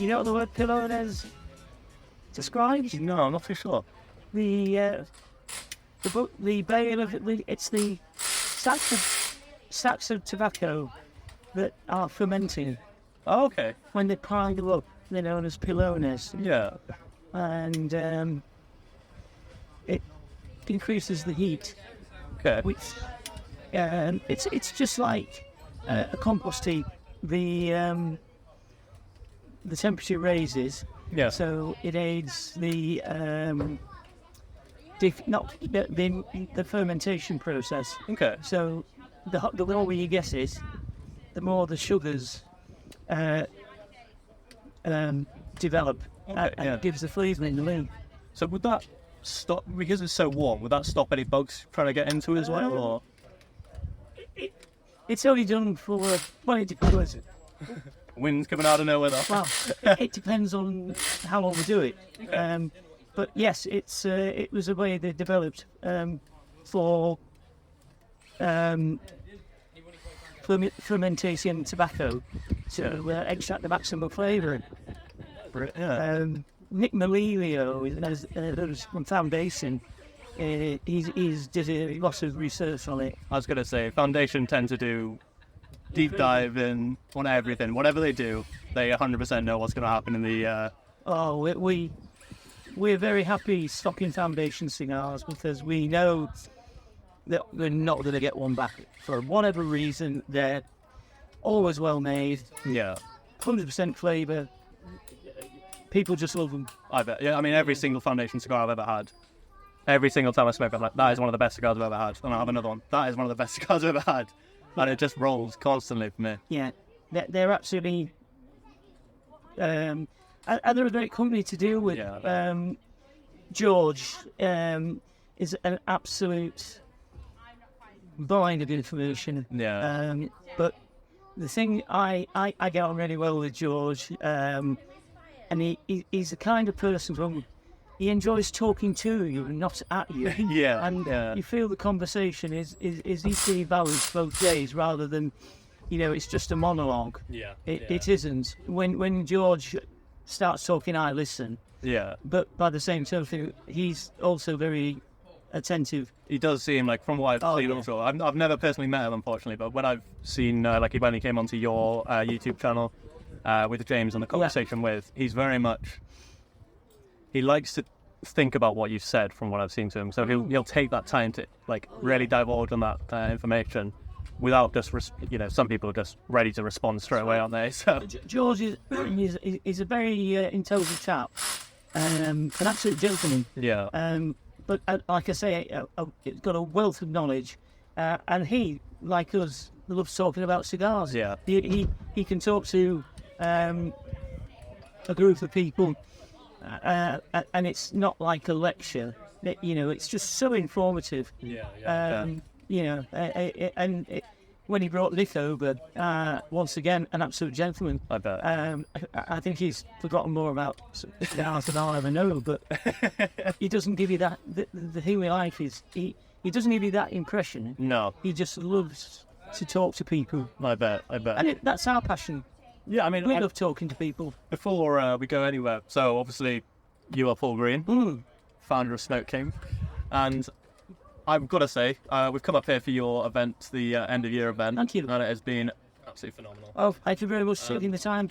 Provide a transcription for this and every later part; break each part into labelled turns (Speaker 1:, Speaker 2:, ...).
Speaker 1: you know what the word pilones describes?
Speaker 2: No, I'm not too sure.
Speaker 1: The bale of it's the sacks of tobacco that are fermenting.
Speaker 2: Oh, okay.
Speaker 1: When they pile up, they're known as pilones.
Speaker 2: Yeah.
Speaker 1: And it increases the heat.
Speaker 2: Okay.
Speaker 1: Which it's just like a compost heap. The temperature raises.
Speaker 2: Yeah.
Speaker 1: So it aids the the fermentation process.
Speaker 2: Okay.
Speaker 1: So the lower you get it, the more the sugars develop, and it gives the flavour in the lid.
Speaker 2: So would that stop, because it's so warm, would that stop any bugs trying to get into it as well? Or?
Speaker 1: It's only done for, well, it depends.
Speaker 2: Wind's coming out of nowhere though.
Speaker 1: Well, it depends on how long we do it.
Speaker 2: Okay.
Speaker 1: But yes, it was a way they developed for fermentation tobacco to extract the maximum flavour.
Speaker 2: Yeah.
Speaker 1: Nick Melilio from Foundation, he's did a lot of research on it.
Speaker 2: I was going to say, Foundation tend to do deep dive in on everything. Whatever they do, they 100% know what's going to happen in the...
Speaker 1: We're very happy stocking Foundation cigars because we know that we're not going to get one back. For whatever reason, they're always well made.
Speaker 2: Yeah.
Speaker 1: 100% flavour. People just love them.
Speaker 2: I bet. Yeah, I mean, every single Foundation cigar I've ever had, every single time I smoke, I'm like, that is one of the best cigars I've ever had. And I have another one. That is one of the best cigars I've ever had. And it just rolls constantly for me.
Speaker 1: Yeah. They're absolutely... and they're a great company to deal with.
Speaker 2: Yeah.
Speaker 1: George is an absolute blind of information.
Speaker 2: Yeah.
Speaker 1: But the thing, I get on really well with George, and he's the kind of person who he enjoys talking to you and not at you.
Speaker 2: Yeah.
Speaker 1: And you feel the conversation is equally valid both ways, rather than, it's just a monologue.
Speaker 2: Yeah.
Speaker 1: It isn't. When George starts talking, I listen.
Speaker 2: Yeah.
Speaker 1: But by the same token, he's also very attentive.
Speaker 2: He does seem like, from what I've seen also, I've never personally met him, unfortunately, but when I've seen, when he came onto your YouTube channel with James and the conversation with, he's very much, he likes to think about what you've said from what I've seen to him. So he'll take that time to really divulge on that information without just, some people are just ready to respond straight away, aren't they? So
Speaker 1: George is a very intelligent chap, an absolute gentleman.
Speaker 2: Yeah.
Speaker 1: But like I say, he's got a wealth of knowledge, and he, like us, loves talking about cigars.
Speaker 2: Yeah.
Speaker 1: He can talk to a group of people, and it's not like a lecture. It's just so informative.
Speaker 2: Yeah.
Speaker 1: When he brought Nick over, once again, an absolute gentleman.
Speaker 2: I bet.
Speaker 1: I think he's forgotten more about cigars than I'll ever know, but he doesn't give you that. The thing with life is he doesn't give you that impression.
Speaker 2: No.
Speaker 1: He just loves to talk to people.
Speaker 2: I bet.
Speaker 1: And that's our passion.
Speaker 2: Yeah, I mean,
Speaker 1: we love talking to people.
Speaker 2: Before we go anywhere, so obviously you are Paul Green, founder of Smoke King, and I've got to say, we've come up here for your event, the end of year event.
Speaker 1: Thank you.
Speaker 2: And it has been absolutely phenomenal.
Speaker 1: Oh, thank you very much for taking the time.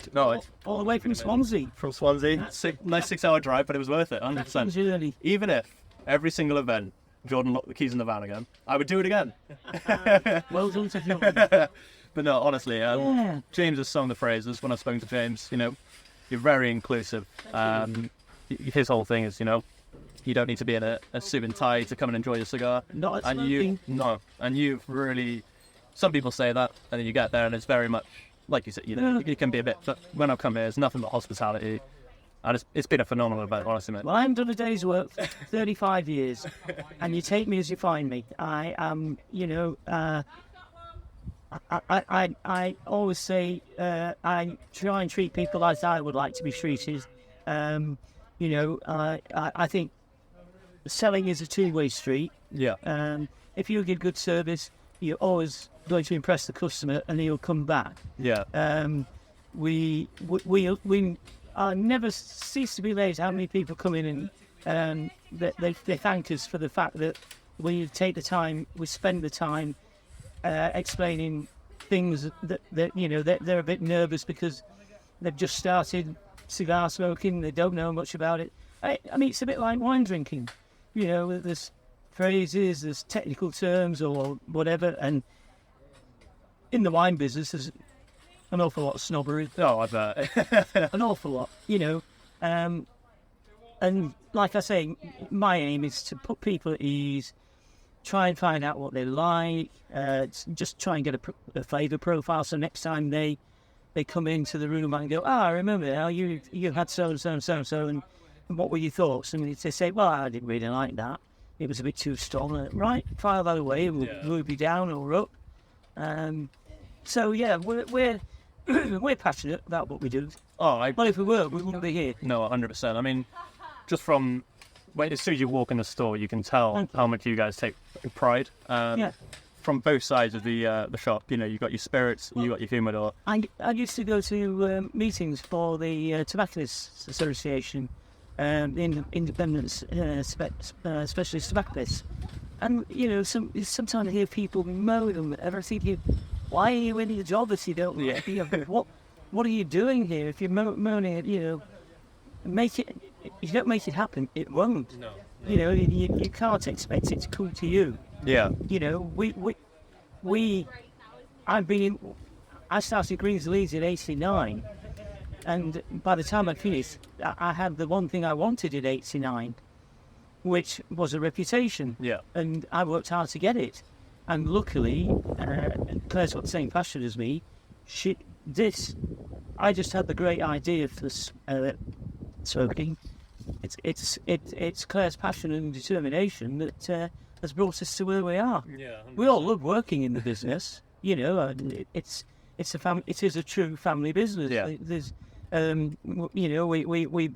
Speaker 1: All the way from Swansea.
Speaker 2: From Swansea. Nice 6-hour drive, but it was worth it, 100%. Even if every single event Jordan locked the keys in the van again, I would do it again.
Speaker 1: Well done to Jordan.
Speaker 2: But no, honestly, James has sung the phrases when I've spoken to James. You're very inclusive. His whole thing is, you don't need to be in a suit and tie to come and enjoy your cigar.
Speaker 1: Not
Speaker 2: and you've really. Some people say that, and then you get there, and it's very much like you said. It can be a bit. But when I've come here, it's nothing but hospitality, and it's been a phenomenal event, honestly, mate.
Speaker 1: Well, I haven't done a day's work for 35 years, and you take me as you find me. I am, I always say I try and treat people as I would like to be treated. I think selling is a two-way street.
Speaker 2: Yeah.
Speaker 1: If you give good service, you're always going to impress the customer, and he'll come back.
Speaker 2: Yeah.
Speaker 1: We I never cease to be amazed how many people come in and they thank us for the fact that we take the time, we spend the time explaining things that you know they're a bit nervous because they've just started cigar smoking, they don't know much about it. I mean, it's a bit like wine drinking. You know, there's phrases, there's technical terms or whatever, and in the wine business, there's an awful lot of snobbery.
Speaker 2: Oh, I bet.
Speaker 1: An awful lot, you know. And like I say, my aim is to put people at ease, try and find out what they like, just try and get a flavour profile. So next time they come into the room and go, I remember how you had so-and-so and so-and-so, and what were your thoughts? And they say, well, I didn't really like that. It was a bit too strong. Right, file that away and we'll be down or up. So, yeah, we're we're passionate about what we do. Well, if we were, we wouldn't be here.
Speaker 2: No, 100%. I mean, just from as soon as you walk in the store, you can tell how much you guys take pride. From both sides of the shop, you know, you've got your spirits, you've got your humidor.
Speaker 1: I used to go to meetings for the Tobacconists Association, the independent specialist tobacconists, and you know, sometimes I hear people moan them. Ever thinking, why are you in your job if you don't? What are you doing here? If you're moaning it, you know, make it. If you don't make it happen, it won't.
Speaker 2: No.
Speaker 1: You know, you can't expect it to come to you.
Speaker 2: Yeah.
Speaker 1: You know, I started Greens Leeds in '89, and by the time I finished, I had the one thing I wanted in '89, which was a reputation.
Speaker 2: Yeah.
Speaker 1: And I worked hard to get it. And luckily, Claire's got the same passion as me. I just had the great idea for this smoking. It's Claire's passion and determination that has brought us to where we are.
Speaker 2: Yeah. 100%.
Speaker 1: We all love working in the business. You know, it's a family. It is a true family business.
Speaker 2: Yeah.
Speaker 1: There's, you know, we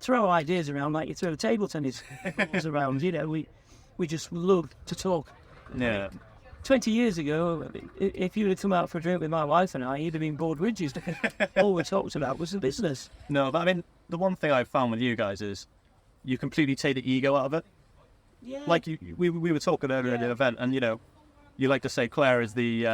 Speaker 1: throw ideas around like you throw table tennis balls around. You know, we just love to talk.
Speaker 2: Yeah.
Speaker 1: 20 years ago, if you'd have come out for a drink with my wife and I, you'd have been bored ridges. All we talked about was the business.
Speaker 2: No, but I mean, the one thing I've found with you guys is you completely take the ego out of it.
Speaker 1: Yeah.
Speaker 2: Like we were talking earlier at the event, and you know, you like to say Claire is the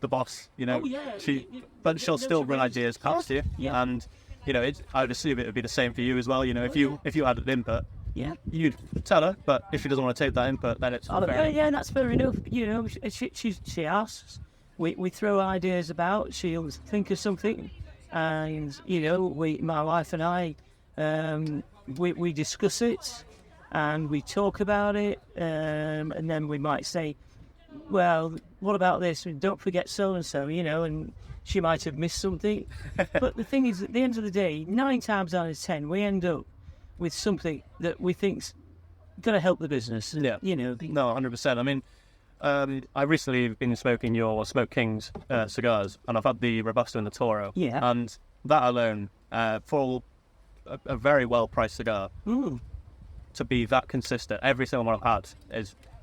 Speaker 2: boss. You know,
Speaker 1: Oh, yeah.
Speaker 2: but she'll still run ideas past you.
Speaker 1: Yeah.
Speaker 2: And you know, I would assume it would be the same for you as well. You know, if you had an input,
Speaker 1: Yeah.
Speaker 2: you'd tell her. But if she doesn't want to take that input, then it's fair.
Speaker 1: Yeah, that's fair enough. You know, she asks. We throw ideas about. She'll think of something, and you know, my wife and I, we discuss it, and we talk about it, and then we might say, well, what about this? Don't forget so and so. You know, and she might have missed something. But the thing is, at the end of the day, 9 times out of 10, we end up with something that we think's going to help the business.
Speaker 2: Yeah.
Speaker 1: You know.
Speaker 2: No, 100%. I mean, I recently been smoking your Smoke Kings cigars, and I've had the Robusto and the Toro.
Speaker 1: Yeah.
Speaker 2: And that alone, for a very well-priced cigar, to be that consistent, every single one I've had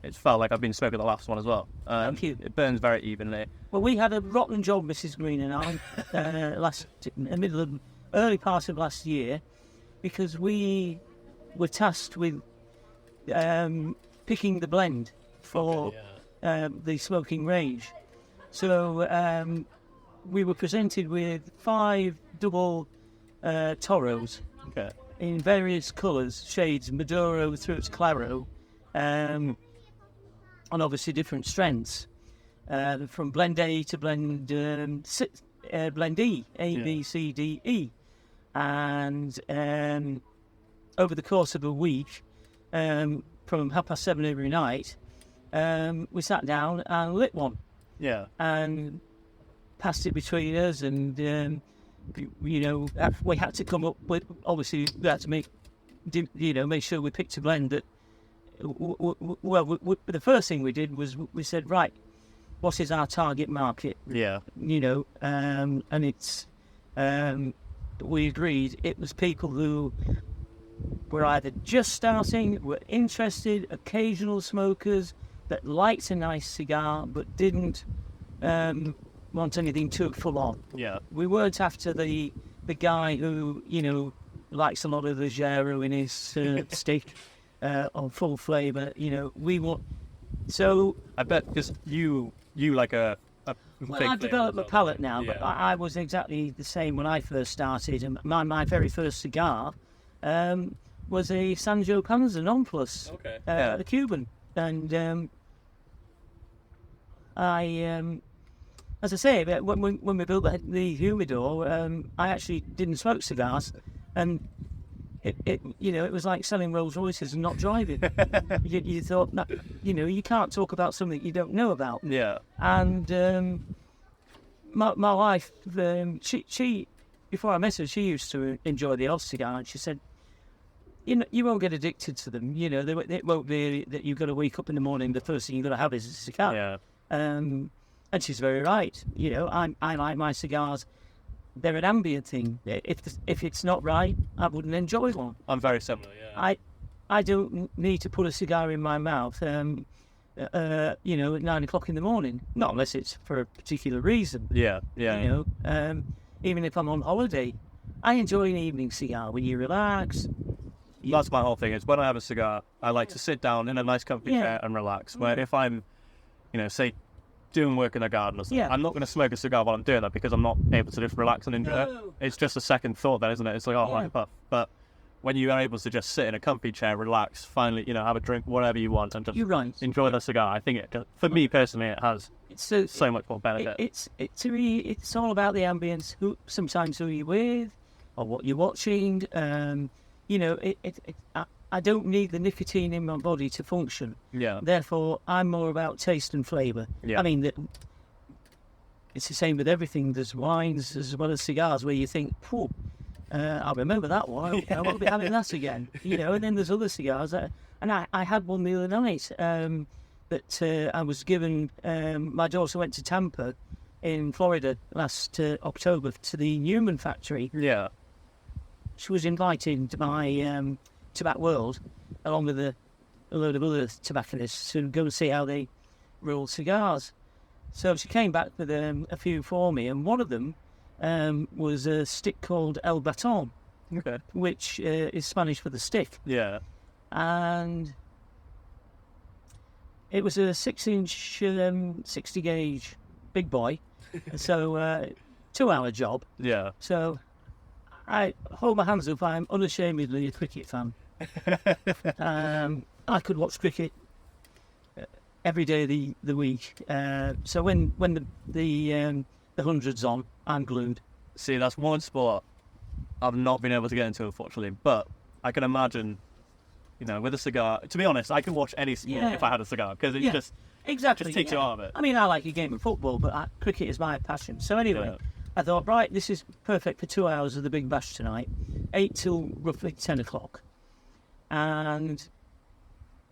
Speaker 2: it's felt like I've been smoking the last one as well.
Speaker 1: Thank you.
Speaker 2: It burns very evenly.
Speaker 1: Well, we had a rotten job, Mrs. Green and I, early part of last year, because we were tasked with picking the blend for the smoking range. So we were presented with 5 double Toros in various colours, shades, Maduro through its Claro, and obviously different strengths, from blend A to blend E, A, B, C, D, E. And over the course of a week, from 7:30 every night, we sat down and lit one.
Speaker 2: Yeah.
Speaker 1: And passed it between us, and you know, we had to come up with. Obviously, we had to make sure we picked a blend that. The first thing we did was we said, right, what is our target market?
Speaker 2: Yeah.
Speaker 1: You know, and it's. We agreed it was people who were either just starting, were interested, occasional smokers that liked a nice cigar but didn't want anything too full on.
Speaker 2: Yeah.
Speaker 1: We weren't after the the guy who, likes a lot of the Zero in his stick on full flavour. We want. So
Speaker 2: I bet because you like a
Speaker 1: well,
Speaker 2: big
Speaker 1: I've
Speaker 2: flavour
Speaker 1: developed
Speaker 2: as
Speaker 1: my
Speaker 2: well.
Speaker 1: palate now, but
Speaker 2: Yeah.
Speaker 1: I was exactly the same when I first started. And my very first cigar was a Sanjo Panza Non Plus,
Speaker 2: Okay.
Speaker 1: a Cuban. And as I say, when we built the humidor, I actually didn't smoke cigars, and it was like selling Rolls Royces and not driving. you thought, that, you can't talk about something you don't know about.
Speaker 2: Yeah.
Speaker 1: And my wife, she before I met her, she used to enjoy the odd cigar, and she said, you won't get addicted to them. It won't be that you've got to wake up in the morning, the first thing you've got to have is a cigar.
Speaker 2: Yeah.
Speaker 1: And she's very right. I like my cigars. They're an ambient thing. If it's not right, I wouldn't enjoy one.
Speaker 2: I'm very similar. Yeah.
Speaker 1: I don't need to put a cigar in my mouth. At 9 o'clock in the morning. Not unless it's for a particular reason.
Speaker 2: Yeah. Yeah.
Speaker 1: Even if I'm on holiday, I enjoy an evening cigar when you relax.
Speaker 2: That's my whole thing. Is when I have a cigar, I like to sit down in a nice comfy
Speaker 1: Yeah.
Speaker 2: chair and relax. Where if I'm, say, doing work in a garden or something,
Speaker 1: Yeah.
Speaker 2: I'm not going to smoke a cigar while I'm doing that because I'm not able to just relax and enjoy it.
Speaker 1: No.
Speaker 2: It's just a second thought then, isn't it? It's like, oh,
Speaker 1: Yeah.
Speaker 2: my puff. But when you are able to just sit in a comfy chair, relax, finally, have a drink, whatever you want, and just
Speaker 1: You're right.
Speaker 2: enjoy the cigar, I think for me personally, it has
Speaker 1: It's
Speaker 2: so much more benefit.
Speaker 1: it's all about the ambience. Sometimes who you're with, or what you're watching. I don't need the nicotine in my body to function.
Speaker 2: Yeah.
Speaker 1: Therefore, I'm more about taste and flavour.
Speaker 2: Yeah.
Speaker 1: I mean, it's the same with everything. There's wines as well as cigars where you think, "Phew, I remember that one. I won't be having that again." And then there's other cigars. And I had one the other night that I was given. My daughter went to Tampa in Florida last October to the Newman factory.
Speaker 2: Yeah.
Speaker 1: She was invited to my Tobacco World, along with a load of other tobacconists, to go and see how they roll cigars. So she came back with a few for me, and one of them was a stick called El Baton,
Speaker 2: Okay.
Speaker 1: which is Spanish for the stick.
Speaker 2: Yeah.
Speaker 1: And it was a 6-inch 60 gauge big boy, so 2-hour job.
Speaker 2: Yeah.
Speaker 1: So I hold my hands up, I'm unashamedly a cricket fan. I could watch cricket every day of the week. So when the hundred's on, I'm glued.
Speaker 2: See, that's one sport I've not been able to get into, unfortunately. But I can imagine, with a cigar. To be honest, I can watch any sport
Speaker 1: Yeah.
Speaker 2: if I had a cigar because it
Speaker 1: Yeah.
Speaker 2: just
Speaker 1: Exactly.
Speaker 2: takes you out of it.
Speaker 1: I mean, I like a game of football, but cricket is my passion. So anyway,
Speaker 2: Yeah.
Speaker 1: I thought, right, this is perfect for 2 hours of the Big Bash tonight, 8 till roughly 10 o'clock. And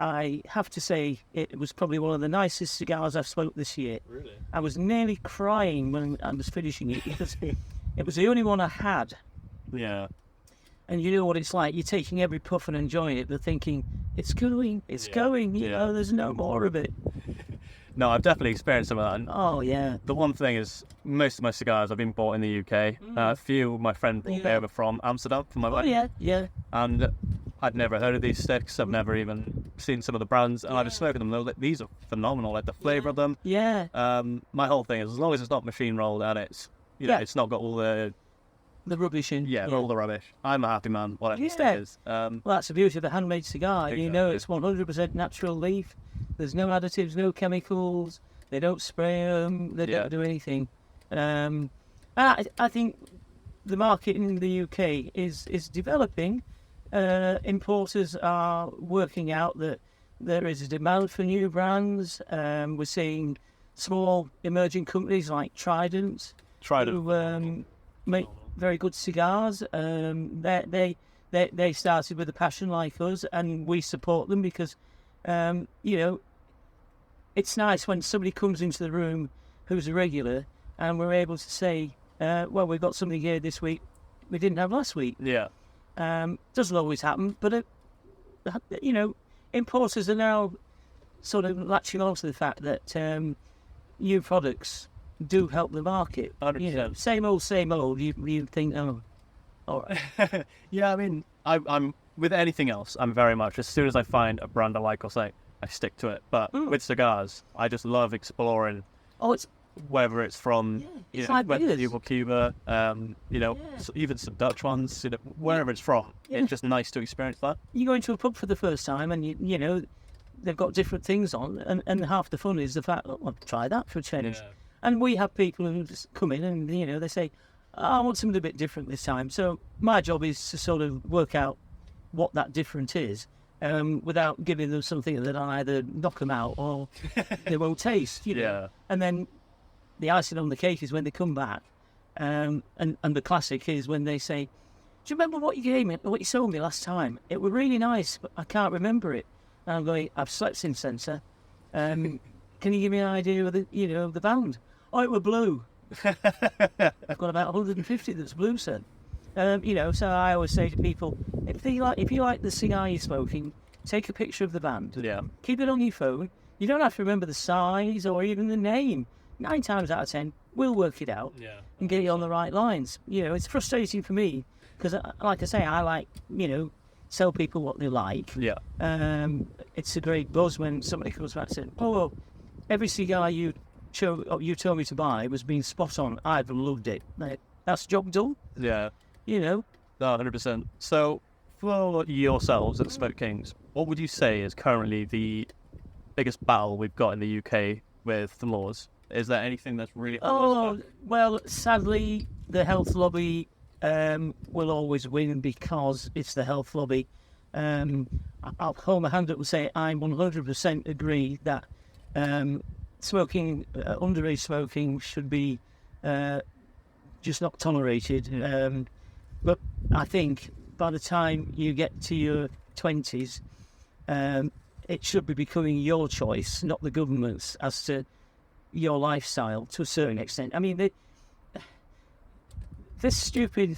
Speaker 1: I have to say, it was probably one of the nicest cigars I've smoked this year.
Speaker 2: Really?
Speaker 1: I was nearly crying when I was finishing it because it was the only one I had.
Speaker 2: Yeah.
Speaker 1: And you know what it's like. You're taking every puff and enjoying it, but thinking, it's going,
Speaker 2: Yeah.
Speaker 1: there's no more of it.
Speaker 2: No, I've definitely experienced some of that. And
Speaker 1: Oh, yeah.
Speaker 2: the one thing is, most of my cigars have been bought in the UK. A few my friend brought me
Speaker 1: Yeah.
Speaker 2: over from Amsterdam for my
Speaker 1: Oh,
Speaker 2: wedding.
Speaker 1: yeah.
Speaker 2: And I'd never heard of these sticks. I've never even seen some of the brands. And I was smoking them. These are phenomenal. Like the flavour of them.
Speaker 1: Yeah.
Speaker 2: My whole thing is, as long as it's not machine rolled and it's,
Speaker 1: Yeah.
Speaker 2: it's not got all the
Speaker 1: The rubbish in.
Speaker 2: all the rubbish. I'm a happy man. Whatever the
Speaker 1: Yeah.
Speaker 2: stick is.
Speaker 1: Well, that's the beauty of a handmade cigar. You know,
Speaker 2: Exactly.
Speaker 1: it's 100% natural leaf. There's no additives, no chemicals. They don't spray them. They
Speaker 2: Yeah.
Speaker 1: don't do anything. And I think the market in the UK is developing. Importers are working out that there is a demand for new brands. We're seeing small emerging companies like Trident, who make very good cigars. They started with a passion like us, and we support them because, it's nice when somebody comes into the room who's a regular, and we're able to say, well, we've got something here this week we didn't have last week.
Speaker 2: Yeah.
Speaker 1: Doesn't always happen, but importers are now sort of latching on to the fact that new products do help the market.
Speaker 2: 100%.
Speaker 1: Same old. You think, oh, All right.
Speaker 2: Yeah, I mean, I'm with anything else. I'm very much as soon as I find a brand I like or something, I stick to it. But with cigars, I just love exploring.
Speaker 1: Oh, it's
Speaker 2: Whether it's from
Speaker 1: it's like beers.
Speaker 2: Cuba, even some Dutch ones, wherever it's from.
Speaker 1: Yeah.
Speaker 2: It's just nice to experience that.
Speaker 1: You go into a pub for the first time, and you know they've got different things on, and half the fun is the fact, oh, I'll try that for a change.
Speaker 2: Yeah.
Speaker 1: And we have people who just come in and they say, oh, I want something a bit different this time. So my job is to sort of work out what that different is, without giving them something that I either knock them out or they won't taste.
Speaker 2: Yeah.
Speaker 1: And then the icing on the cake is when they come back, and the classic is when they say, do you remember what you gave me, what you sold me last time? It was really nice, but I can't remember it. And I'm going, I've slept since then, sir. Can you give me an idea of the band? Oh, it were blue. I've got about 150 that's blue, sir. So I always say to people, if you like the cigar you're smoking, take a picture of the band.
Speaker 2: Yeah.
Speaker 1: Keep it on your phone. You don't have to remember the size or even the name. 9 times out of 10, we'll work it out and get you on the right lines. It's frustrating for me because, like I say, I like, tell people what they like.
Speaker 2: Yeah.
Speaker 1: It's a great buzz when somebody comes back and says, oh, well, every cigar you told me to buy was being spot on. I've loved it. Like, that's job done.
Speaker 2: Yeah.
Speaker 1: No,
Speaker 2: 100%. So, for yourselves at Smoke Kings, what would you say is currently the biggest battle we've got in the UK with the laws? Is there anything that's really...
Speaker 1: Oh, well, sadly, the health lobby will always win because it's the health lobby. I'll hold my hand up and say I 100% agree that underage smoking should be just not tolerated. But I think by the time you get to your 20s, it should be becoming your choice, not the government's, as to your lifestyle to a certain extent. I mean, this stupid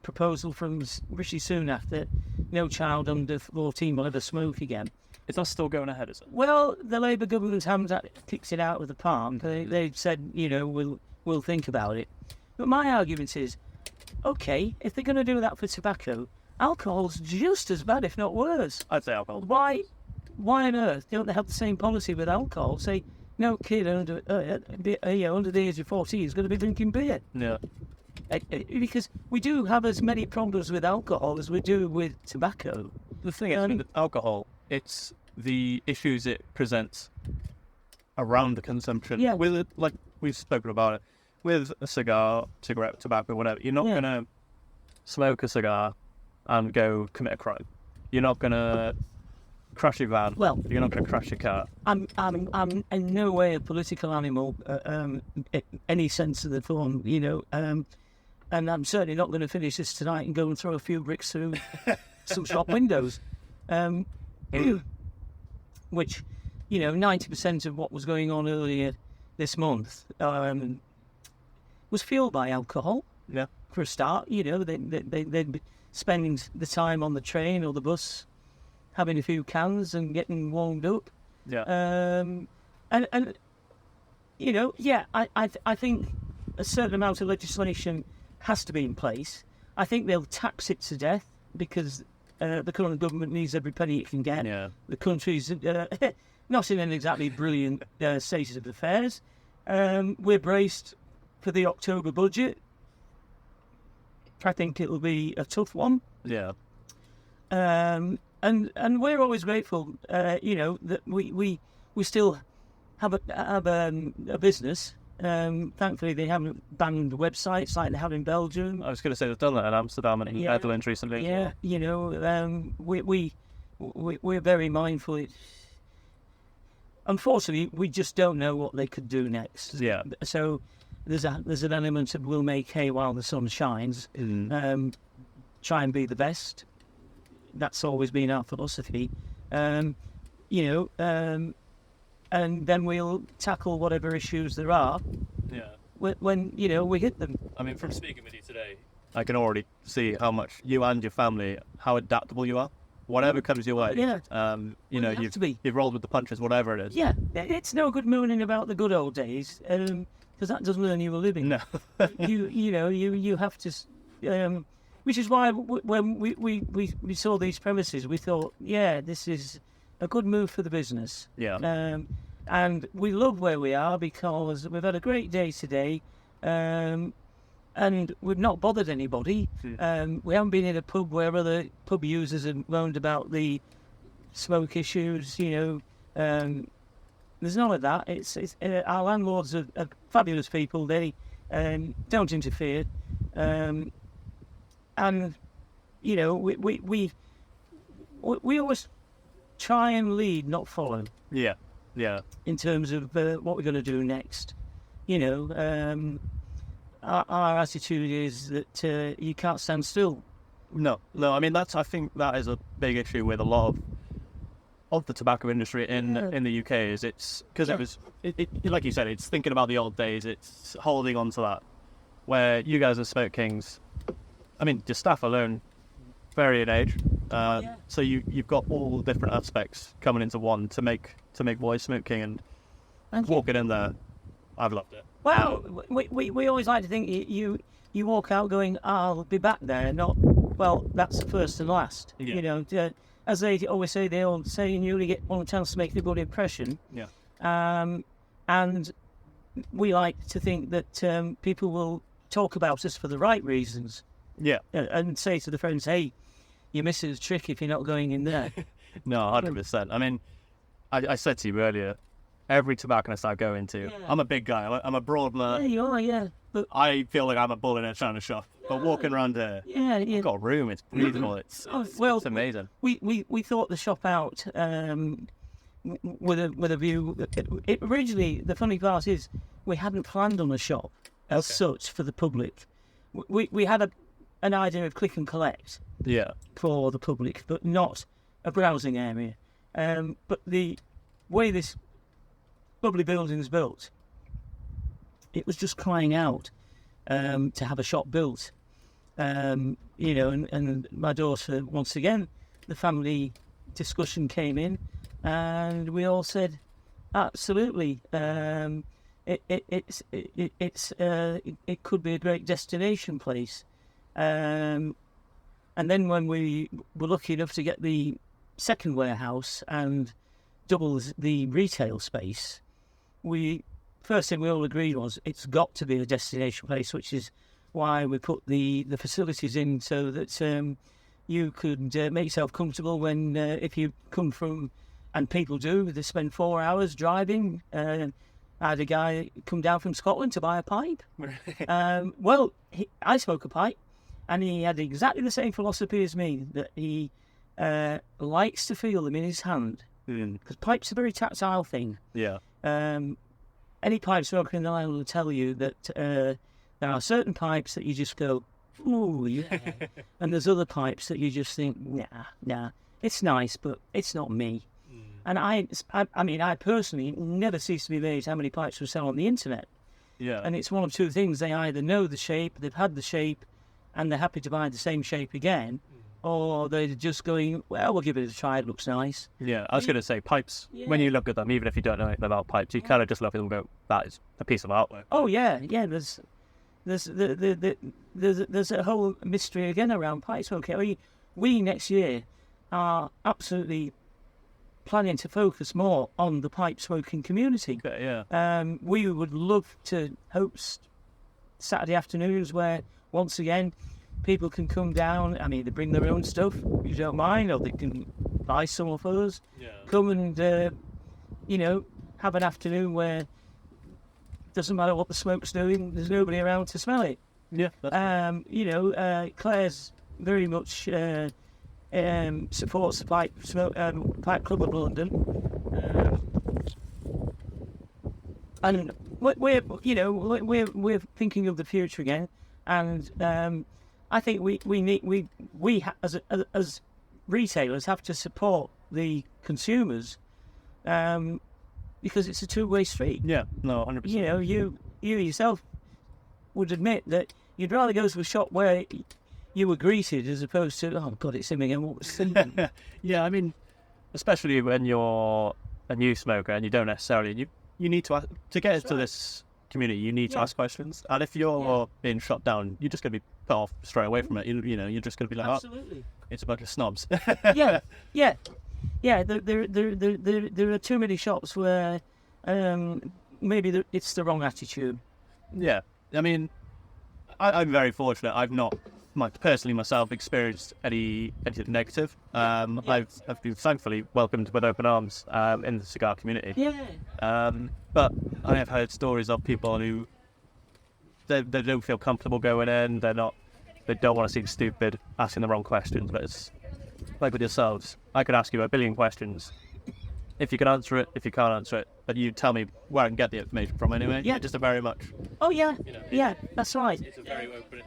Speaker 1: proposal from Rishi Sunak that no child under 14 will ever smoke again.
Speaker 2: Is that still going ahead, is it?
Speaker 1: Well, the Labour government haven't kicked it out of the park. They've said, we'll think about it. But my argument is, okay, if they're going to do that for tobacco, alcohol's just as bad, if not worse.
Speaker 2: I'd say alcohol.
Speaker 1: Why on earth don't they have the same policy with alcohol? Say, no kid under the age of 14 is going to be drinking beer.
Speaker 2: Yeah.
Speaker 1: Because we do have as many problems with alcohol as we do with tobacco.
Speaker 2: The thing is, with alcohol, it's the issues it presents around the consumption.
Speaker 1: Yeah.
Speaker 2: With it, like we've spoken about it, with a cigar, cigarette, tobacco, whatever, you're not going to smoke a cigar and go commit a crime. You're not going to crash your van.
Speaker 1: Well,
Speaker 2: you're not going to crash your car.
Speaker 1: I'm in no way a political animal, any sense of the form, and I'm certainly not going to finish this tonight and go and throw a few bricks through some shop windows, which, 90% of what was going on earlier this month was fueled by alcohol.
Speaker 2: Yeah.
Speaker 1: For a start, they'd be spending the time on the train or the bus having a few cans and getting warmed up.
Speaker 2: Yeah.
Speaker 1: I think a certain amount of legislation has to be in place. I think they'll tax it to death because the current government needs every penny it can get.
Speaker 2: Yeah.
Speaker 1: The country's not in an exactly brilliant state of affairs. We're braced for the October budget. I think it'll be a tough one.
Speaker 2: Yeah.
Speaker 1: And we're always grateful, that we still have a business. Thankfully, they haven't banned websites like they have in Belgium.
Speaker 2: I was going to say they've done that in Amsterdam and Netherlands recently.
Speaker 1: Yeah, we're very mindful. Unfortunately, we just don't know what they could do next.
Speaker 2: Yeah.
Speaker 1: So there's an element of we'll make hay while the sun shines. Try and be the best. That's always been our philosophy. And then we'll tackle whatever issues there are.
Speaker 2: Yeah.
Speaker 1: When we hit them.
Speaker 2: I mean, from speaking with you today, I can already see how much you and your family, how adaptable you are. Whatever comes your way.
Speaker 1: Yeah.
Speaker 2: You've rolled with the punches, whatever it is.
Speaker 1: Yeah. It's no good mooning about the good old days, because that doesn't earn you a living.
Speaker 2: No.
Speaker 1: You have to which is why when we saw these premises, we thought, yeah, this is a good move for the business.
Speaker 2: Yeah.
Speaker 1: And we love where we are because we've had a great day today, and we've not bothered anybody. We haven't been in a pub where other pub users have moaned about the smoke issues. There's none of that. It's our landlords are fabulous people. They don't interfere, and we always try and lead, not follow.
Speaker 2: Yeah.
Speaker 1: In terms of what we're going to do next, our attitude is that you can't stand still.
Speaker 2: No. I mean, I think that is a big issue with a lot of the tobacco industry in the UK. Is it's because it was like you said, it's thinking about the old days. It's holding on to that. Where you guys are Smoke Kings, I mean, your staff alone vary in age, so you've got all different aspects coming into one to make Boys Smoke King, and walking in there, I've loved it.
Speaker 1: Well, we always like to think you walk out going, I'll be back there, not, well, that's the first and last.
Speaker 2: Yeah.
Speaker 1: As they always say, you only get one chance to make a good impression.
Speaker 2: Yeah.
Speaker 1: And we like to think that people will talk about us for the right reasons.
Speaker 2: Yeah.
Speaker 1: And say to the friends, hey, you're missing a trick if you're not going in there.
Speaker 2: No, 100%. I mean, I said to you earlier, every tobacconist I go into, I'm a big guy. I'm a broadler.
Speaker 1: Yeah, you are, yeah. But
Speaker 2: I feel like I'm a bull in a china shop. But walking around here, I've got room. It's breathable. It's amazing.
Speaker 1: We thought the shop out with a view. Originally, the funny part is we hadn't planned on a shop as such for the public. We had an idea of click and collect.
Speaker 2: Yeah.
Speaker 1: For the public, but not a browsing area. But the way this lovely building is built, it was just crying out to have a shop built. And my daughter, once again, the family discussion came in, and we all said, absolutely, it could be a great destination place. And then when we were lucky enough to get the second warehouse and double the retail space, first thing we all agreed was it's got to be a destination place, which is why we put the facilities in so that you could make yourself comfortable when if you come from, and people do, they spend 4 hours driving. I had a guy come down from Scotland to buy a pipe. I smoke a pipe. And he had exactly the same philosophy as me, that he likes to feel them in his hand. Because pipes are a very tactile thing.
Speaker 2: Yeah.
Speaker 1: Any pipe smoker in the line will tell you that there are certain pipes that you just go, ooh, yeah. And there's other pipes that you just think, nah, it's nice, but it's not me. And I personally never cease to be amazed how many pipes we sell on the internet.
Speaker 2: Yeah.
Speaker 1: And it's one of two things. They either know the shape, they've had the shape, and they're happy to buy the same shape again, or they're just going, well, we'll give it a try, it looks nice.
Speaker 2: Yeah, I was going to say, pipes, when you look at them, even if you don't know anything about pipes, you kind of just look at them and go, that is a piece of artwork.
Speaker 1: Oh, yeah, there's a whole mystery again around pipes. Okay, we next year are absolutely planning to focus more on the pipe smoking community.
Speaker 2: Okay, yeah.
Speaker 1: We would love to host Saturday afternoons where, once again, people can come down. I mean, they bring their own stuff, if you don't mind, or they can buy some of us.
Speaker 2: Yeah.
Speaker 1: Come and, have an afternoon where it doesn't matter what the smoke's doing, there's nobody around to smell it.
Speaker 2: Yeah.
Speaker 1: Claire's very much supports the Pipe Club of London. And we're thinking of the future again. And I think we as retailers have to support the consumers because it's a two-way street.
Speaker 2: Yeah, no, 100%.
Speaker 1: You yourself would admit that you'd rather go to a shop where you were greeted as opposed to, oh God, it's him again. What was thinking?
Speaker 2: Yeah, I mean, especially when you're a new smoker and you don't necessarily you need to get into this community, you need to ask questions. And if you're being shot down, you're just going to be put off straight away from it. You know, you're just going to be like,
Speaker 1: absolutely.
Speaker 2: oh, it's a bunch of snobs.
Speaker 1: Yeah. There are too many shops where maybe it's the wrong attitude.
Speaker 2: Yeah, I mean, I'm very fortunate. I've not, personally myself, experienced anything negative. I've been thankfully welcomed with open arms in the cigar community.
Speaker 1: Yeah.
Speaker 2: But I have heard stories of people who they don't feel comfortable going in. They don't want to seem stupid, asking the wrong questions. But it's like with yourselves. I could ask you a billion questions. If you can answer it, if you can't answer it, but you tell me where I can get the information from anyway.
Speaker 1: Yeah.
Speaker 2: Just a very much.
Speaker 1: Oh yeah. Yeah, that's right.
Speaker 2: It's a very open.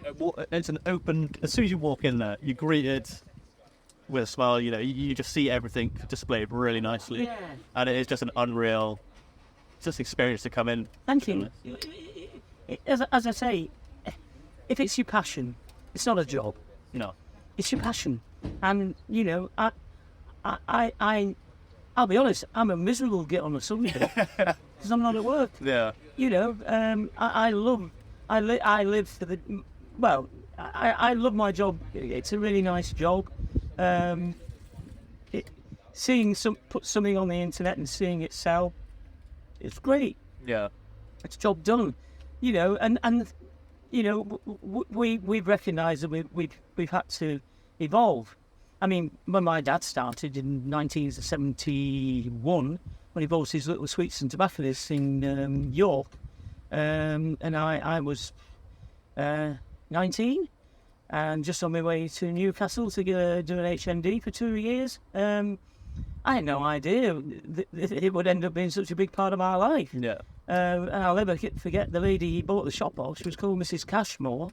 Speaker 2: It's an open. As soon as you walk in there, you're greeted with a smile. You know, you just see everything displayed really nicely,
Speaker 1: Yeah.
Speaker 2: and it is just an unreal, just experience to come in.
Speaker 1: Thank you. As I say, if it's your passion, it's not a job.
Speaker 2: No.
Speaker 1: It's your passion, and you know, I'll be honest, I'm a miserable git on a Sunday because I'm not at work.
Speaker 2: Yeah.
Speaker 1: You know, I live for the, well, I love my job. It's a really nice job. Put something on the internet and seeing it sell, it's great.
Speaker 2: Yeah.
Speaker 1: It's job done. You know, and you know, we've recognised that we've had to evolve. I mean, when my dad started in 1971, when he bought his little sweets and tobacconists in York, and I was 19, and just on my way to Newcastle to do an HND for 2 years. I had no idea that it would end up being such a big part of my life.
Speaker 2: Yeah.
Speaker 1: And I'll never forget the lady he bought the shop off. She was called Mrs. Cashmore,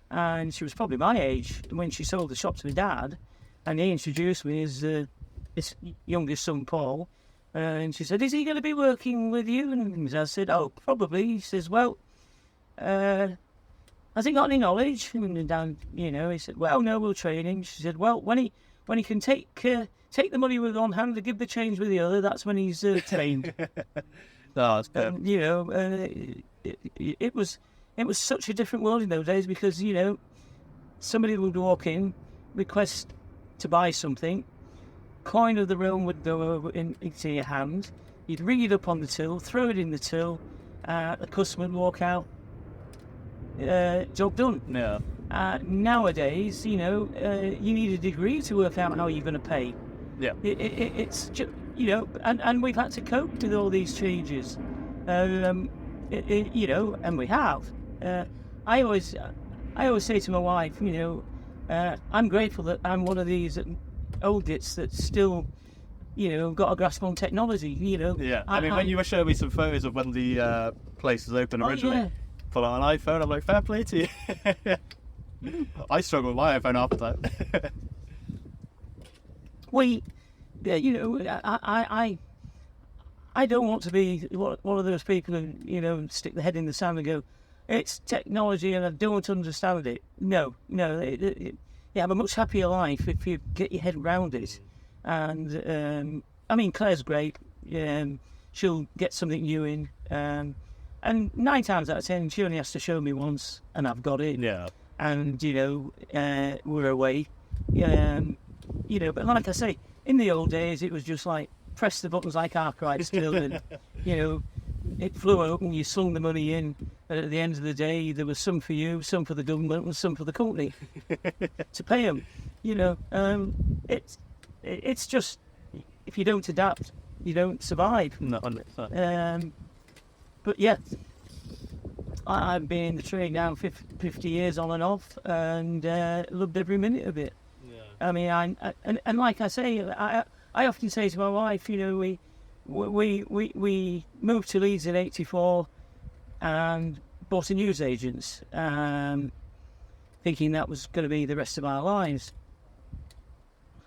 Speaker 1: and she was probably my age when she sold the shop to my dad. And he introduced me as his youngest son, Paul. And she said, "Is he going to be working with you?" And I said, "Oh, probably." He says, "Well, has he got any knowledge?" And Dan, you know, he said, "Well, no, we'll train him." She said, "Well, when he can take the money with one hand and give the change with the other, that's when he's trained."
Speaker 2: No, that's good.
Speaker 1: You know, it was such a different world in those days because, you know, somebody would walk in, request to buy something, coin of the realm would go into your hand, you'd ring it up on the till, throw it in the till, the customer would walk out, job done.
Speaker 2: Yeah.
Speaker 1: Nowadays, you know, you need a degree to work out how you're going to pay.
Speaker 2: Yeah.
Speaker 1: It's just, you know, and we've had to cope with all these changes, you know, and we have. I always say to my wife, you know, I'm grateful that I'm one of these old gits that still, you know, got a grasp on technology, you know.
Speaker 2: Yeah. I mean, when you were showing me some photos of when the place was open originally,
Speaker 1: yeah.
Speaker 2: pull out an iPhone, I'm like, fair play to you. I struggle with my iPhone after that.
Speaker 1: You know, I don't want to be one of those people who, you know, stick their head in the sand and go, it's technology and I don't understand it. No, you have a much happier life if you get your head around it. And I mean, Claire's great. She'll get something new in, and 9 times out of 10, she only has to show me once, and I've got it.
Speaker 2: Yeah.
Speaker 1: And you know, we're away. You know, but like I say, in the old days, it was just like press the buttons like Arkwright still, and you know, it flew open. You slung the money in, and at the end of the day, there was some for you, some for the government, and some for the company to pay them. You know, it's just if you don't adapt, you don't survive.
Speaker 2: No,
Speaker 1: but yeah, I've been in the trade now 50 years on and off, and loved every minute of it. Yeah. I mean, and like I say, I often say to my wife, you know, we moved to Leeds in '84 and bought a newsagents, thinking that was going to be the rest of our lives.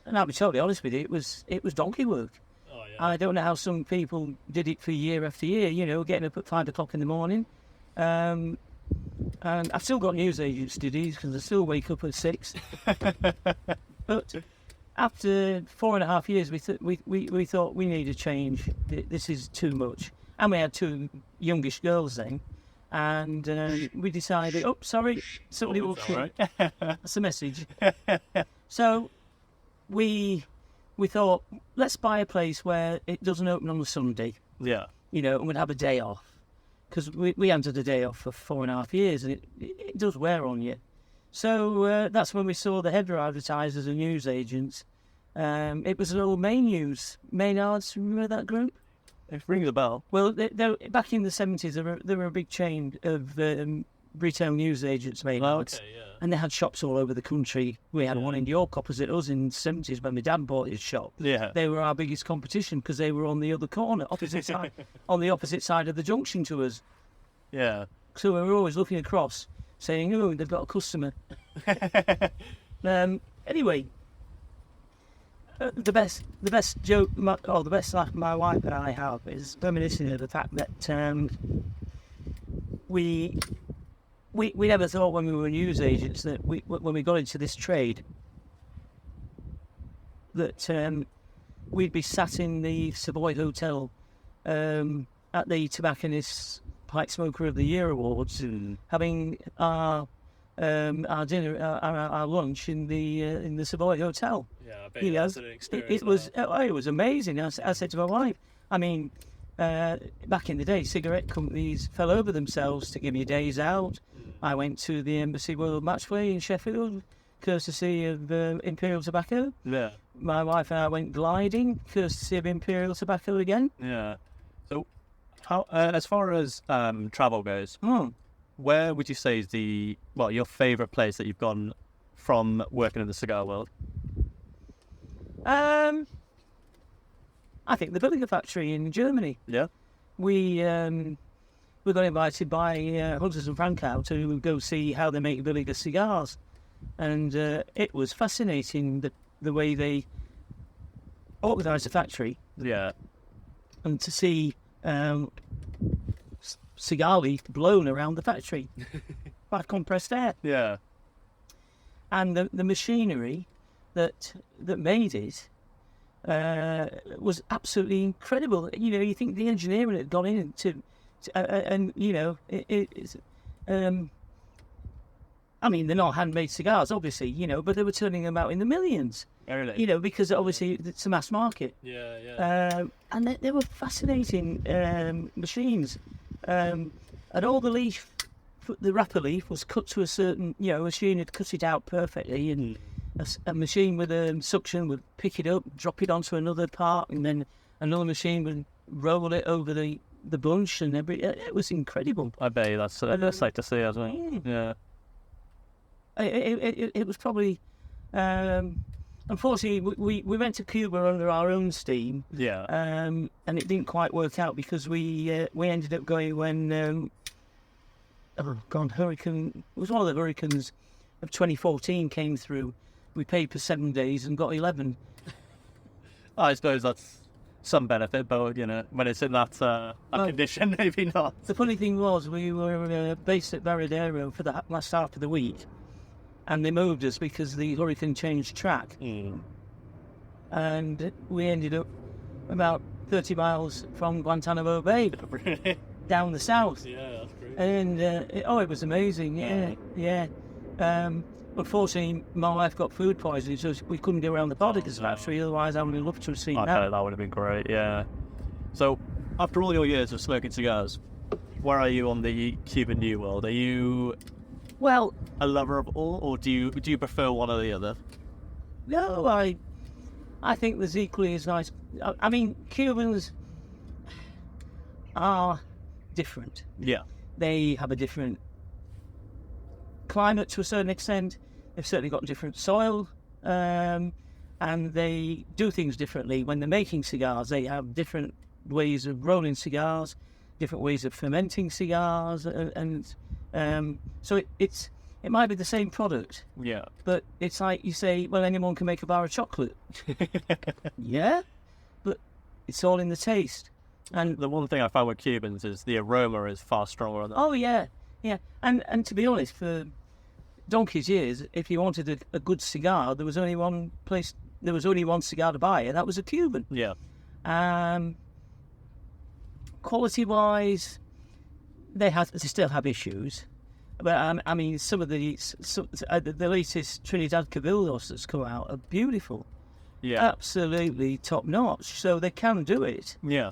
Speaker 1: And I'll be totally honest with you, it was donkey work. Oh, yeah. I don't know how some people did it for year after year, you know, getting up at 5 o'clock in the morning. And I've still got newsagent studies because I still wake up at 6. But after 4.5 years, we thought we need a change. This is too much. And we had 2 youngish girls then. and we decided, oh, sorry, somebody walked in. That's a message. So we thought, let's buy a place where it doesn't open on a Sunday,
Speaker 2: Yeah.
Speaker 1: and we'd have a day off. Because we hadn't had a day off for 4.5 years, and it does wear on you. So that's when we saw the header advertisers and news agents. It was an old Maynards, remember that group?
Speaker 2: It rings a bell.
Speaker 1: Well, back in the 70s, they were a big chain of retail news agents, Maynards.
Speaker 2: Okay, yeah.
Speaker 1: And they had shops all over the country. We had one in York opposite us in the 70s when my dad bought his shop.
Speaker 2: Yeah.
Speaker 1: They were our biggest competition because they were on the other corner, opposite side, on the opposite side of the junction to us.
Speaker 2: Yeah.
Speaker 1: So we were always looking across, saying, "Oh, they've got a customer." Anyway, the best joke, the best laugh my wife and I have is reminiscing of the fact that we never thought when we were news agents that when we got into this trade that we'd be sat in the Savoy Hotel at the Tobacconist's Pipe Smoker of the Year Awards, having our dinner, our lunch in the Savoy Hotel.
Speaker 2: Yeah, I bet that's an experience.
Speaker 1: It was amazing. I said to my wife, I mean, back in the day, cigarette companies fell over themselves to give you days out. I went to the Embassy World Matchplay in Sheffield, courtesy of Imperial Tobacco.
Speaker 2: Yeah.
Speaker 1: My wife and I went gliding, courtesy of Imperial Tobacco again.
Speaker 2: Yeah. So, how as far as travel goes, where would you say is your favourite place that you've gone from working in the cigar world?
Speaker 1: I think the Billiger factory in Germany.
Speaker 2: Yeah.
Speaker 1: We got invited by Hunters and Frankow to go see how they make Billiger cigars, and it was fascinating the way they organised the factory.
Speaker 2: Yeah.
Speaker 1: And to see cigar leaf blown around the factory by compressed air.
Speaker 2: Yeah.
Speaker 1: And the machinery that made it was absolutely incredible. You think the engineering had gone into and it's I mean, they're not handmade cigars, obviously, but they were turning them out in the millions.
Speaker 2: Really?
Speaker 1: Because obviously it's a mass market.
Speaker 2: Yeah, yeah.
Speaker 1: And they were fascinating machines. And all the leaf, the wrapper leaf was cut to a certain, a machine had cut it out perfectly, and a machine with a suction would pick it up, drop it onto another part, and then another machine would roll it over the bunch, and it was incredible.
Speaker 2: I bet that's like to see as well. Yeah.
Speaker 1: It was probably, unfortunately, we went to Cuba under our own steam.
Speaker 2: Yeah.
Speaker 1: And it didn't quite work out because we ended up going when hurricane. It was one of the hurricanes of 2014 came through. We paid for 7 days and got 11.
Speaker 2: I suppose that's some benefit, but when it's in that condition, maybe not.
Speaker 1: The funny thing was, we were based at Varadero for the last half of the week, and they moved us because the hurricane changed track. And we ended up about 30 miles from Guantanamo Bay, down the south.
Speaker 2: Yeah, that's great.
Speaker 1: And it was amazing. Yeah. Unfortunately, my wife got food poisoning, so we couldn't go around the Bodegas factory. Otherwise, I would have loved to have seen
Speaker 2: I
Speaker 1: that.
Speaker 2: bet that would have been great. Yeah. So, after all your years of smoking cigars, where are you on the Cuban New World? Are you
Speaker 1: Well,
Speaker 2: a lover of all, or do you prefer one or the other?
Speaker 1: no, I think there's equally as nice. I mean, Cubans are different.
Speaker 2: Yeah.
Speaker 1: They have a different climate to a certain extent. They've certainly got different soil, and they do things differently. When they're making cigars, they have different ways of rolling cigars, different ways of fermenting cigars, and so it might be the same product.
Speaker 2: Yeah.
Speaker 1: But it's like you say, well, anyone can make a bar of chocolate. Yeah, but it's all in the taste. And
Speaker 2: The one thing I found with Cubans is the aroma is far stronger on them.
Speaker 1: oh yeah. And to be honest, for donkey's years, if you wanted a good cigar, there was only one place. There was only one cigar to buy, and that was a Cuban.
Speaker 2: Yeah.
Speaker 1: Quality-wise, they still have issues. But I mean, some of the latest Trinidad Cabildos that's come out are beautiful.
Speaker 2: Yeah.
Speaker 1: Absolutely top notch. So they can do it.
Speaker 2: Yeah.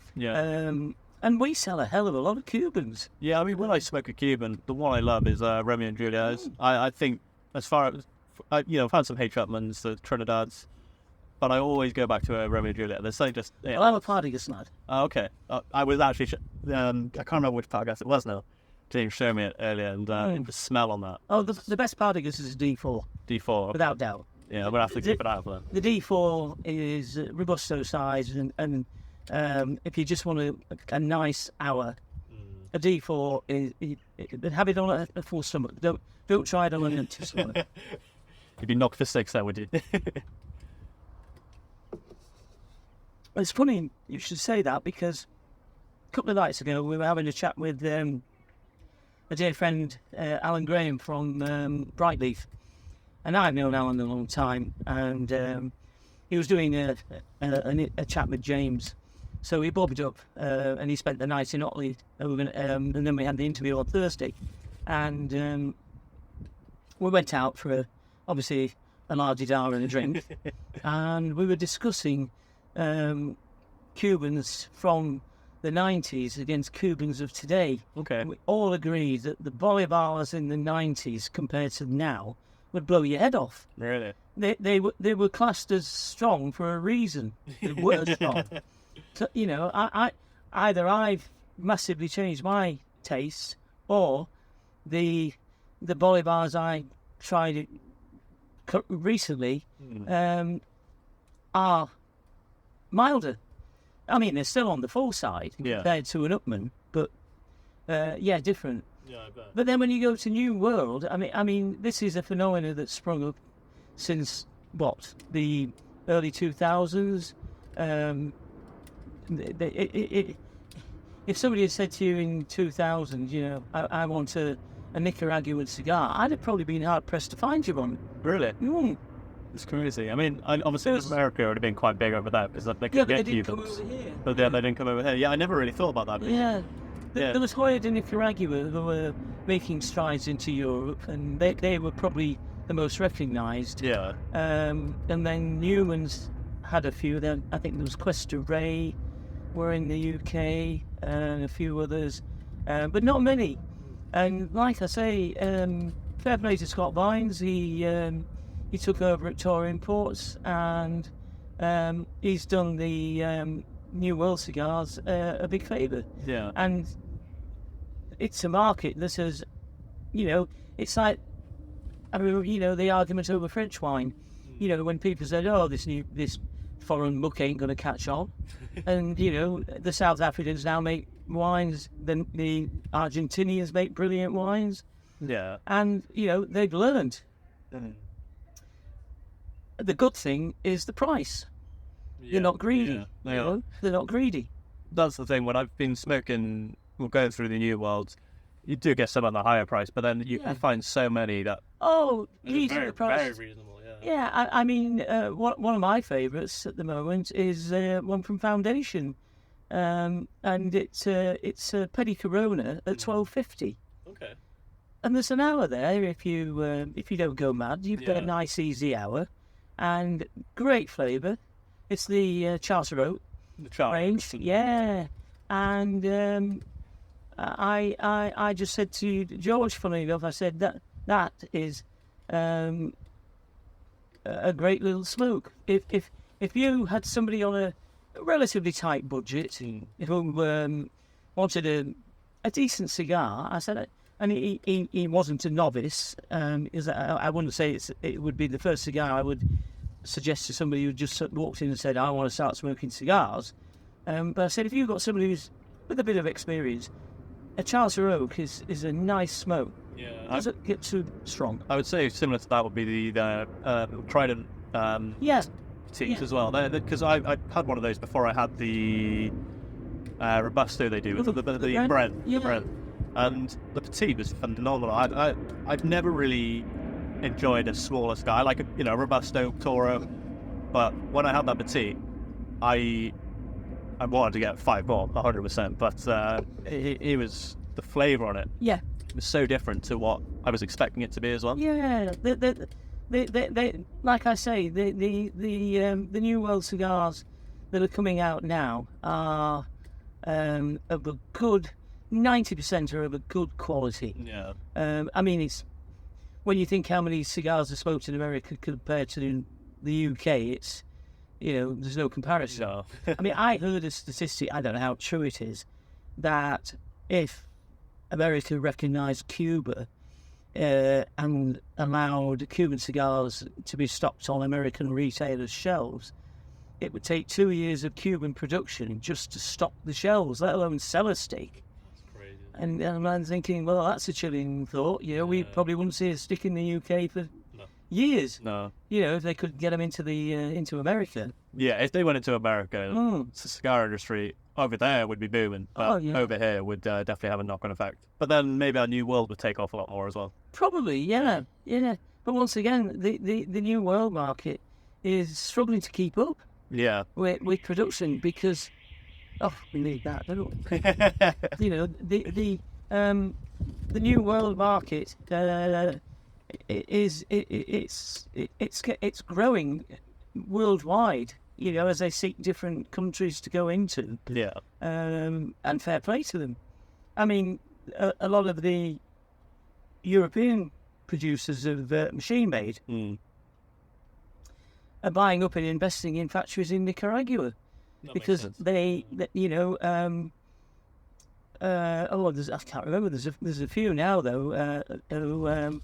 Speaker 1: And we sell a hell of a lot of Cubans.
Speaker 2: Yeah, I mean, when I smoke a Cuban, the one I love is Romeo and Juliet's. I think, as far as, I've had some H. Upmans, the Trinidad's, but I always go back to a Romeo and Juliet. There's something just... Yeah.
Speaker 1: Well, I'm a Partagas lad.
Speaker 2: Okay. I was actually... I can't remember which Partagas it was now. James showed me it earlier, and the smell on that.
Speaker 1: Oh, the best Partagas is a D4.
Speaker 2: D4.
Speaker 1: Without doubt.
Speaker 2: Yeah, I'm going to have to keep it out for that.
Speaker 1: The D4 is Robusto size, and if you just want a nice hour, a D4 is have it on a full stomach. Don't try it on an empty stomach.
Speaker 2: You'd be knocked for 6 there, would you?
Speaker 1: It's funny you should say that, because a couple of nights ago we were having a chat with a dear friend, Alan Graham from Brightleaf, and I've known Alan a long time, and he was doing a chat with James. So he bobbed up and he spent the night in Otley, and then we had the interview on Thursday. And we went out for, obviously, a la-di-da and a drink. And we were discussing Cubans from the 90s against Cubans of today.
Speaker 2: Okay.
Speaker 1: And we all agreed that the Bolivars in the 90s compared to now would blow your head off.
Speaker 2: Really?
Speaker 1: They were classed as strong for a reason. They were strong. So, either I've massively changed my taste, or the Bolivars I tried it recently are milder. I mean, they're still on the full side compared to an Upman, but different.
Speaker 2: Yeah, I bet.
Speaker 1: But then when you go to New World, I mean, this is a phenomenon that's sprung up since the early 2000s. If somebody had said to you in 2000, I want a Nicaraguan cigar, I'd have probably been hard pressed to find you one.
Speaker 2: Really?
Speaker 1: Mm.
Speaker 2: It's crazy. I mean, obviously America would have been quite big over there, because they could get Cubans. But they didn't come over here. Yeah, I never really thought about that.
Speaker 1: Yeah. There was Hoya de Nicaragua who were making strides into Europe, and they were probably the most recognised.
Speaker 2: Yeah.
Speaker 1: And then Newman's had a few. Then I think there was Cuesta Ray were in the UK, and a few others, but not many. And like I say, fair play to Scott Vines. He took over at Tor Imports, and he's done the New World cigars a big favour.
Speaker 2: Yeah.
Speaker 1: And it's a market that has, it's like, the argument over French wine. When people said, "Oh, this foreign muck ain't going to catch on," and the South Africans now make wines, then the Argentinians make brilliant wines.
Speaker 2: Yeah.
Speaker 1: And they've learned. The good thing is the price. They're not greedy.
Speaker 2: Yeah,
Speaker 1: They're not greedy.
Speaker 2: That's the thing. When I've been smoking, going through the New Worlds, you do get some at the higher price, but then you find so many that
Speaker 1: Very
Speaker 2: reasonable.
Speaker 1: Yeah, I mean, one of my favourites at the moment is one from Foundation, and it's a Petty Corona at $12.50.
Speaker 2: Okay.
Speaker 1: And there's an hour there if you don't go mad. You've got a nice easy hour, and great flavour. It's the Charter Oak range, yeah. And I just said to George, funny enough, I said that is a great little smoke. If you had somebody on a relatively tight budget who wanted a decent cigar, I said, and he wasn't a novice. I wouldn't say it would be the first cigar I would suggest to somebody who just walked in and said, "I want to start smoking cigars." But I said, if you've got somebody who's with a bit of experience, a Charter Oak is a nice smoke.
Speaker 2: Yeah.
Speaker 1: Doesn't get too strong.
Speaker 2: I would say similar to that would be the Trident teas as well. Because I had one of those before I had the Robusto they do, the Brent.
Speaker 1: Yeah.
Speaker 2: Brent. And the petite was phenomenal. I've never really enjoyed a smaller cigar. I like a Robusto, Toro, but when I had that petite, I wanted to get 5 more, 100%. But it was the flavour on it
Speaker 1: Yeah.
Speaker 2: was so different to what I was expecting it to be as well.
Speaker 1: Yeah, like I say, the New World cigars that are coming out now are of a good 90% are of a good quality.
Speaker 2: Yeah.
Speaker 1: I mean, it's when you think how many cigars are smoked in America compared to the UK, it's there's no comparison.
Speaker 2: No.
Speaker 1: I mean, I heard a statistic, I don't know how true it is, that if America recognised Cuba and allowed Cuban cigars to be stocked on American retailers' shelves, it would take 2 years of Cuban production just to stock the shelves, let alone sell a stick.
Speaker 2: That's crazy.
Speaker 1: And I'm thinking, well, that's a chilling thought. We probably wouldn't see a stick in the UK for years.
Speaker 2: No.
Speaker 1: If they could get them into America.
Speaker 2: Yeah, if they went into America, the cigar industry over there would be booming. But over here would definitely have a knock-on effect. But then maybe our new world would take off a lot more as well.
Speaker 1: Probably, yeah. But once again, the new world market is struggling to keep up with production because, we need that, don't we? The new world market it's growing worldwide. As they seek different countries to go into.
Speaker 2: Yeah.
Speaker 1: And fair play to them. I mean, a lot of the European producers of machine made are buying up and investing in factories in Nicaragua because I can't remember. There's a few now though who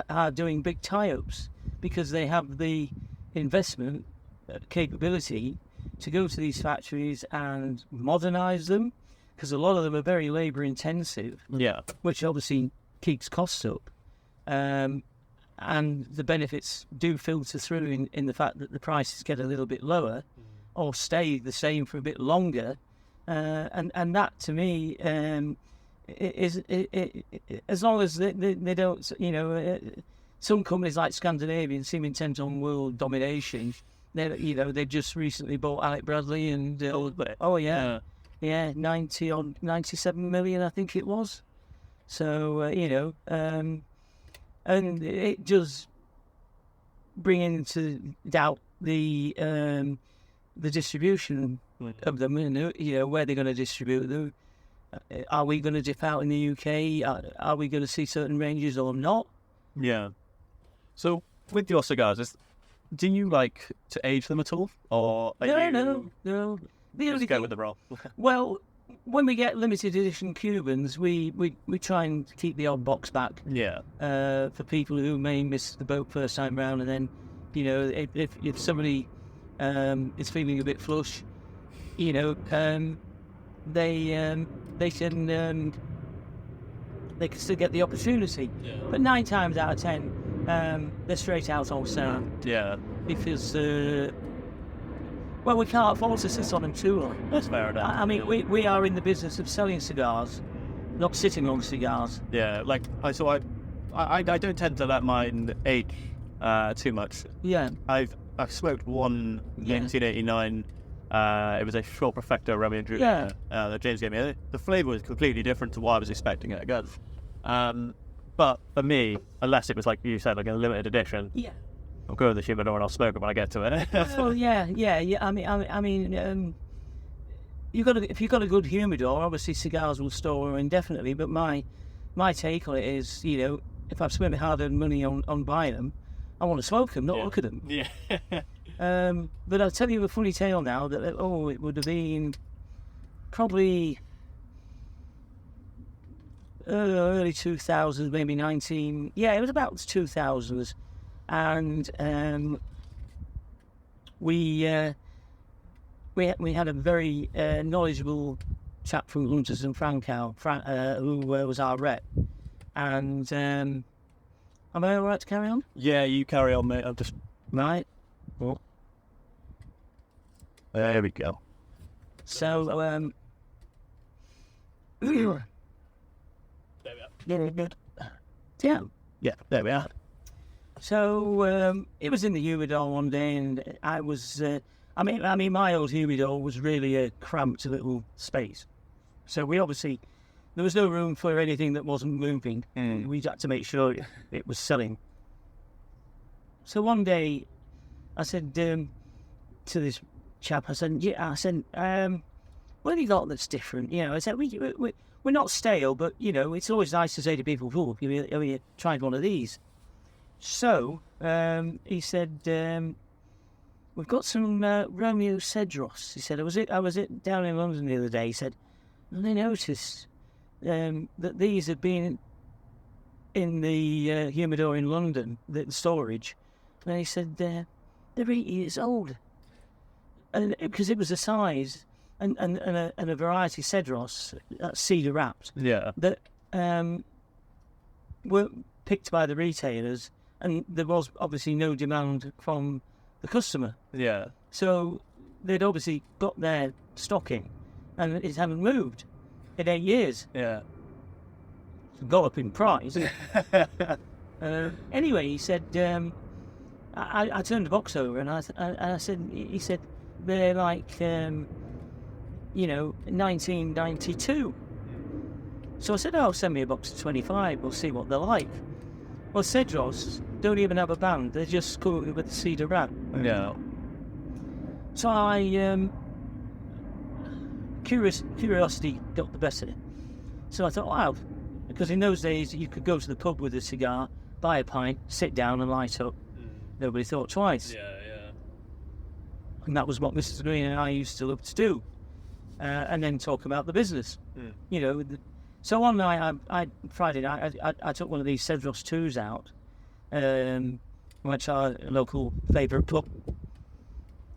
Speaker 1: are doing big tie-ups because they have the investment capability to go to these factories and modernise them, because a lot of them are very labour intensive, which obviously keeps costs up, and the benefits do filter through in the fact that the prices get a little bit lower or stay the same for a bit longer, and that to me is as long as they don't, some companies like Scandinavian seem intent on world domination. They just recently bought Alec Bradley and 97 million, I think it was. So and it does bring into doubt the distribution of them. Where they're going to distribute them. Are we going to dip out in the UK? Are we going to see certain ranges or not?
Speaker 2: Yeah. So with your cigars, do you like to age them at all, or
Speaker 1: No.
Speaker 2: Just go with the roll?
Speaker 1: Well, when we get limited edition Cubans, we try and keep the odd box back.
Speaker 2: Yeah.
Speaker 1: For people who may miss the boat first time round, and then if somebody is feeling a bit flush, they can still get the opportunity.
Speaker 2: Yeah.
Speaker 1: But 9 times out of 10. They're straight out on sale.
Speaker 2: Yeah.
Speaker 1: Because, we can't afford to sit on them too long.
Speaker 2: That's fair enough.
Speaker 1: I mean, we are in the business of selling cigars, not sitting on cigars.
Speaker 2: Yeah, I don't tend to let mine age too much.
Speaker 1: Yeah.
Speaker 2: I've smoked one in 1989. It was a Short Perfecto Romeo and Juliet that James gave me. The flavour was completely different to what I was expecting it again. But for me, unless it was like you said, like a limited edition, I'll go with the humidor and I'll smoke it when I get to it.
Speaker 1: Well, yeah. I mean, if you've got a good humidor, obviously cigars will store indefinitely. But my take on it is, if I've spent hard-earned money on buying them, I want to smoke them, not look at them.
Speaker 2: Yeah.
Speaker 1: But I'll tell you a funny tale now that it would have been probably early 2000s, maybe 19. Yeah, it was about 2000s, and we had a very knowledgeable chap from Hunters and Francow, who was our rep. And am I all right to carry on?
Speaker 2: Yeah, you carry on, mate. I'm just
Speaker 1: right.
Speaker 2: Oh. There we go.
Speaker 1: So
Speaker 2: there we are.
Speaker 1: Good. Yeah.
Speaker 2: Yeah, there we are.
Speaker 1: So it was in the humidor one day, and I was. I mean, my old humidor was really a cramped little space. So we obviously there was no room for anything that wasn't moving. We had to make sure it was selling. So one day, I said to this chap, I said, what have you got that's different? You know, I said, we're not stale, but, you know, it's always nice to say to people, oh, have you tried one of these? So he said, we've got some Romeo Cedros. He said, I was down in London the other day. He said, and I noticed that these had been in the humidor in London, the storage. And he said, they're 8 years old. And because it was a size and a variety Cedros, cedar wrapped, that were picked by the retailers, and there was obviously no demand from the customer.
Speaker 2: Yeah.
Speaker 1: So they'd obviously got their stocking, and it hadn't moved in 8 years.
Speaker 2: Yeah.
Speaker 1: Got up in price. Anyway, he said, I turned the box over, and I said, he said, they're like, 1992. So I said, oh, send me a box of 25, we'll see what they're like. Well, Cedros don't even have a band, they're just coated with the cedar wrap.
Speaker 2: Yeah.
Speaker 1: So I, curiosity got the best of it. So I thought, wow, because in those days you could go to the pub with a cigar, buy a pint, sit down and light up. Nobody thought twice.
Speaker 2: Yeah.
Speaker 1: And that was what Mrs. Green and I used to love to do. And then talk about the business. You know, so one night, Friday night, I took one of these Cedros 2s out, went to our local favourite pub,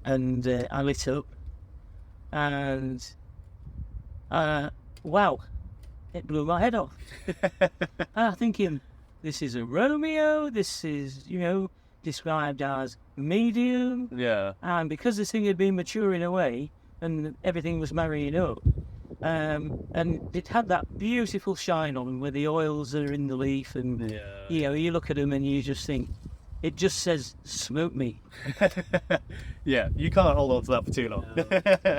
Speaker 1: and I lit up, and wow, it blew my head off. I'm thinking, this is a Romeo, this is, described as medium.
Speaker 2: Yeah.
Speaker 1: And because this thing had been maturing away and everything was marrying up, and it had that beautiful shine on them where the oils are in the leaf, and you look at them and you just think, it just says, smoke me.
Speaker 2: Yeah, you can't hold on to that for too long.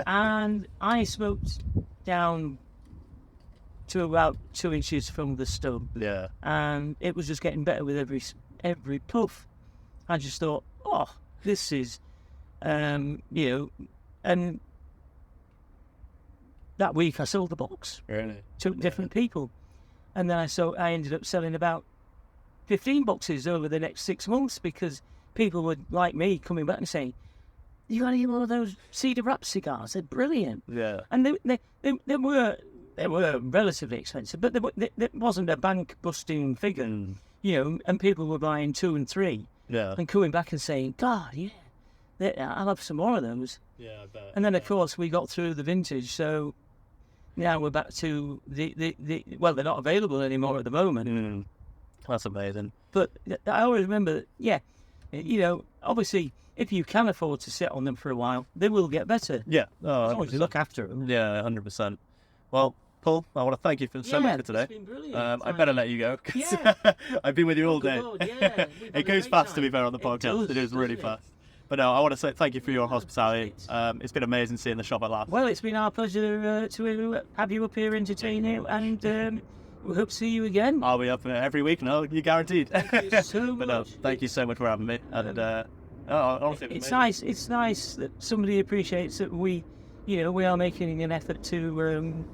Speaker 1: And I smoked down to about 2 inches from the stub.
Speaker 2: Yeah.
Speaker 1: And it was just getting better with every puff. I just thought, oh, this is, and that week I sold the box.
Speaker 2: Really?
Speaker 1: To different people. And then I ended up selling about 15 boxes over the next 6 months, because people would, like me, coming back and saying, you got any more of those cedar wrap cigars? They're brilliant.
Speaker 2: Yeah.
Speaker 1: And they were relatively expensive, but there wasn't a bank busting figure, and people were buying 2 and 3.
Speaker 2: Yeah.
Speaker 1: And coming back and saying, God, I'll have some more of those.
Speaker 2: Yeah, I bet.
Speaker 1: And then, of course, we got through the vintage, so now we're back to well, they're not available anymore at the moment.
Speaker 2: That's amazing.
Speaker 1: But I always remember, obviously, if you can afford to sit on them for a while, they will get better.
Speaker 2: Yeah. Oh,
Speaker 1: as long as you look after them.
Speaker 2: Yeah, 100%. Well, Paul, I want to thank you so much for today.
Speaker 1: It's been brilliant.
Speaker 2: I better let you go, because I've been with you all day. It goes fast, to be fair, on the podcast. It is really fast. But no, I want to say thank you for your hospitality. It's been amazing seeing the shop at last.
Speaker 1: Well, it's been our pleasure to have you up here entertaining, and we hope to see you again.
Speaker 2: I'll be up every week now, you're guaranteed.
Speaker 1: Thank you so much.
Speaker 2: But no, thank you so much for having me. And honestly,
Speaker 1: it's nice. It's nice that somebody appreciates that we are making an effort to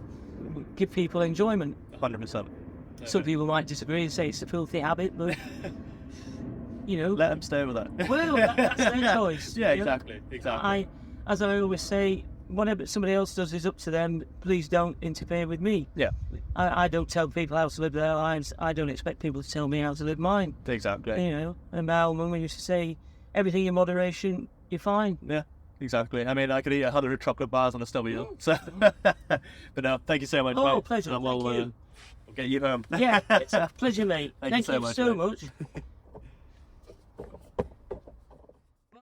Speaker 1: give people enjoyment.
Speaker 2: 100%.
Speaker 1: Some people might disagree and say it's a filthy habit, but
Speaker 2: let them stay with that.
Speaker 1: Well, that's their choice.
Speaker 2: Yeah, exactly.
Speaker 1: As I always say, whatever somebody else does is up to them. Please don't interfere with me.
Speaker 2: Yeah.
Speaker 1: I don't tell people how to live their lives. I don't expect people to tell me how to live mine.
Speaker 2: Exactly.
Speaker 1: And my old mum used to say, everything in moderation, you're fine.
Speaker 2: Yeah. Exactly. I mean, I could eat 100 chocolate bars on a stubby. So, but no, thank you so much.
Speaker 1: Oh,
Speaker 2: mate.
Speaker 1: pleasure.
Speaker 2: And we'll get you home.
Speaker 1: Yeah, it's a pleasure, mate.
Speaker 2: Thank you so much.